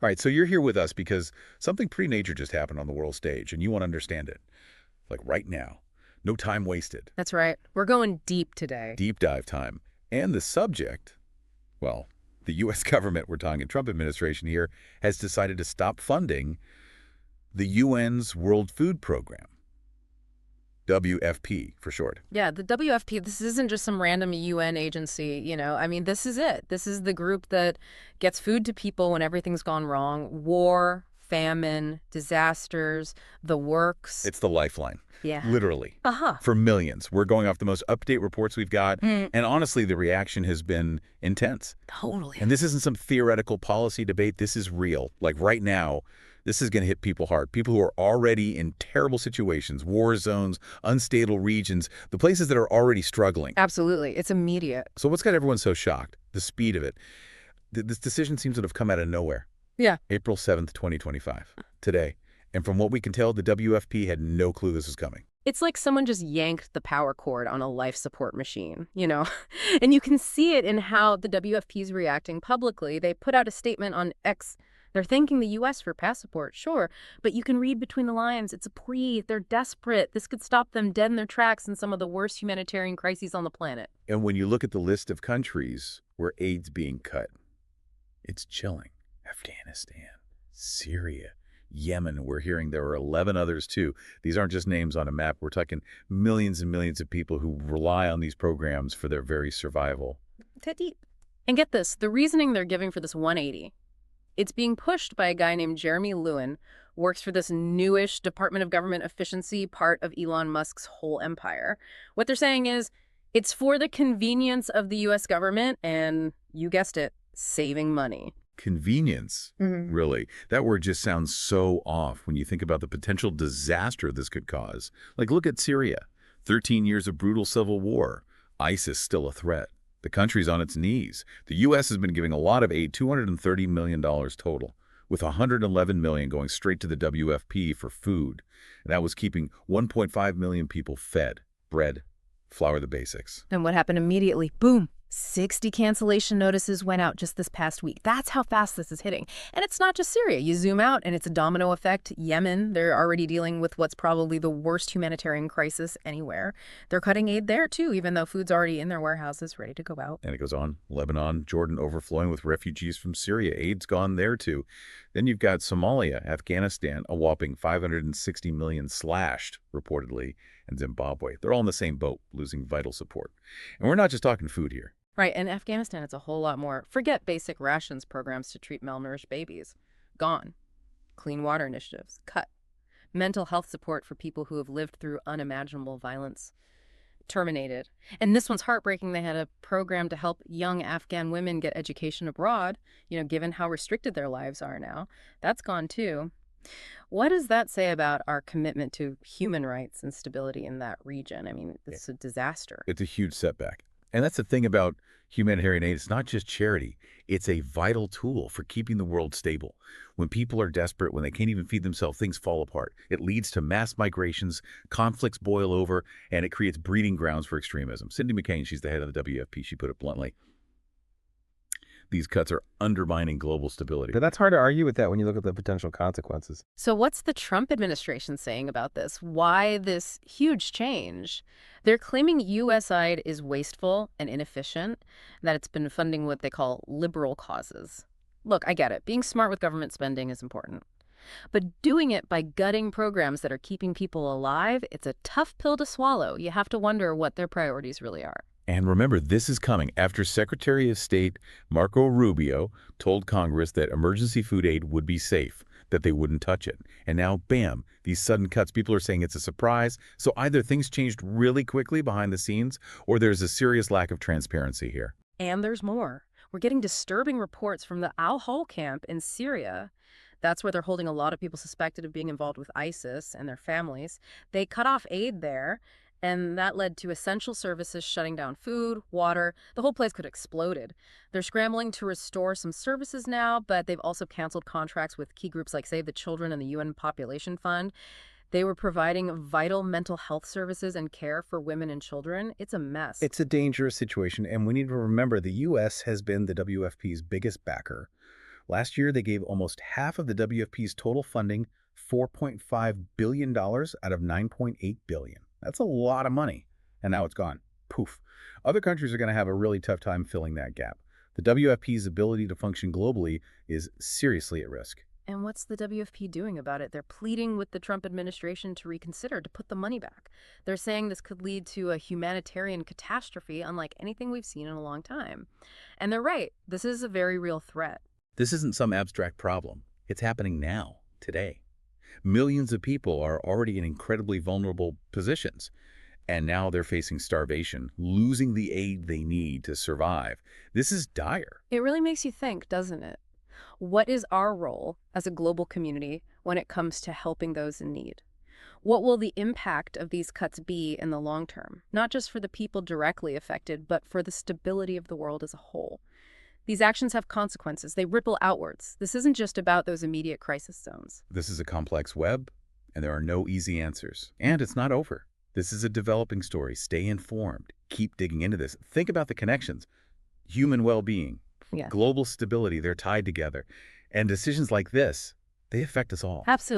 All right, so you're here with us because something pretty major just happened on the world stage, and you want to understand it. Like right now. No time wasted. That's right. We're going deep today. Deep dive time. And the subject, well, the U.S. government, we're talking Trump administration here, has decided to stop funding the UN's World Food Program. WFP for short. Yeah, the WFP, this isn't just some random UN agency, I mean, this is it. This is the group that gets food to people when everything's gone wrong. War, famine, disasters, the works. It's the lifeline. Yeah. Literally. Uh-huh. For millions. We're going off the most up-to-date reports we've got. And honestly, the reaction has been intense. Totally. And this isn't some theoretical policy debate. This is real. Like right now, this is going to hit people hard. People who are already in terrible situations, war zones, unstable regions, the places that are already struggling. Absolutely. It's immediate. So what's got everyone so shocked? The speed of it. This decision seems to have come out of nowhere. Yeah. April 7th, 2025, today. And from what we can tell, the WFP had no clue this was coming. It's like someone just yanked the power cord on a life support machine, And you can see it in how the WFP is reacting publicly. They put out a statement on X. They're thanking the U.S. for past support, sure, but you can read between the lines. It's a plea. They're desperate. This could stop them dead in their tracks in some of the worst humanitarian crises on the planet. And when you look at the list of countries where aid's being cut, it's chilling. Afghanistan, Syria, Yemen. We're hearing there are 11 others, too. These aren't just names on a map. We're talking millions and millions of people who rely on these programs for their very survival. Deep. And get this, the reasoning they're giving for this 180, it's being pushed by a guy named Jeremy Lewin, works for this newish Department of Government Efficiency, part of Elon Musk's whole empire. What they're saying is it's for the convenience of the U.S. government and, you guessed it, saving money. Convenience, really. That word just sounds so off when you think about the potential disaster this could cause. Like, look at Syria. 13 years of brutal civil war. ISIS still a threat. The country's on its knees. The U.S. has been giving a lot of aid, $230 million total, with $111 million going straight to the WFP for food. And that was keeping 1.5 million people fed. Bread, flour, the basics. And what happened immediately? Boom. 60 cancellation notices went out just this past week. That's how fast this is hitting. And it's not just Syria. You zoom out and it's a domino effect. Yemen, they're already dealing with what's probably the worst humanitarian crisis anywhere. They're cutting aid there too, even though food's already in their warehouses ready to go out. And it goes on. Lebanon, Jordan overflowing with refugees from Syria. Aid's gone there too. Then you've got Somalia, Afghanistan, a whopping 560 million slashed, reportedly, and Zimbabwe. They're all in the same boat, losing vital support. And we're not just talking food here. Right, in Afghanistan, it's a whole lot more. Forget basic rations programs to treat malnourished babies. Gone. Clean water initiatives. Cut. Mental health support for people who have lived through unimaginable violence. Terminated. And this one's heartbreaking. They had a program to help young Afghan women get education abroad, given how restricted their lives are now. That's gone too. What does that say about our commitment to human rights and stability in that region? I mean, it's a disaster. It's a huge setback. And that's the thing about humanitarian aid. It's not just charity. It's a vital tool for keeping the world stable. When people are desperate, when they can't even feed themselves, things fall apart. It leads to mass migrations, conflicts boil over, and it creates breeding grounds for extremism. Cindy McCain, she's the head of the WFP, she put it bluntly. These cuts are undermining global stability. But that's hard to argue with that when you look at the potential consequences. So what's the Trump administration saying about this? Why this huge change? They're claiming U.S. aid is wasteful and inefficient, that it's been funding what they call liberal causes. Look, I get it. Being smart with government spending is important. But doing it by gutting programs that are keeping people alive, it's a tough pill to swallow. You have to wonder what their priorities really are. And remember, this is coming after Secretary of State Marco Rubio told Congress that emergency food aid would be safe, that they wouldn't touch it. And now, bam, these sudden cuts, people are saying it's a surprise. So either things changed really quickly behind the scenes, or there's a serious lack of transparency here. And there's more. We're getting disturbing reports from the Al-Hol camp in Syria. That's where they're holding a lot of people suspected of being involved with ISIS and their families. They cut off aid there. And that led to essential services shutting down food, water. The whole place could have exploded. They're scrambling to restore some services now, but they've also canceled contracts with key groups like Save the Children and the UN Population Fund. They were providing vital mental health services and care for women and children. It's a mess. It's a dangerous situation, and we need to remember the U.S. has been the WFP's biggest backer. Last year, they gave almost half of the WFP's total funding, $4.5 billion out of $9.8 billion. That's a lot of money. And now it's gone. Poof. Other countries are going to have a really tough time filling that gap. The WFP's ability to function globally is seriously at risk. And what's the WFP doing about it? They're pleading with the Trump administration to reconsider, to put the money back. They're saying this could lead to a humanitarian catastrophe unlike anything we've seen in a long time. And they're right. This is a very real threat. This isn't some abstract problem. It's happening now, today. Millions of people are already in incredibly vulnerable positions, and now they're facing starvation, losing the aid they need to survive. This is dire. It really makes you think, doesn't it? What is our role as a global community when it comes to helping those in need? What will the impact of these cuts be in the long term, not just for the people directly affected, but for the stability of the world as a whole? These actions have consequences. They ripple outwards. This isn't just about those immediate crisis zones. This is a complex web, and there are no easy answers. And it's not over. This is a developing story. Stay informed. Keep digging into this. Think about the connections. Human well-being, Yeah. global stability, they're tied together. And decisions like this, they affect us all. Absolutely.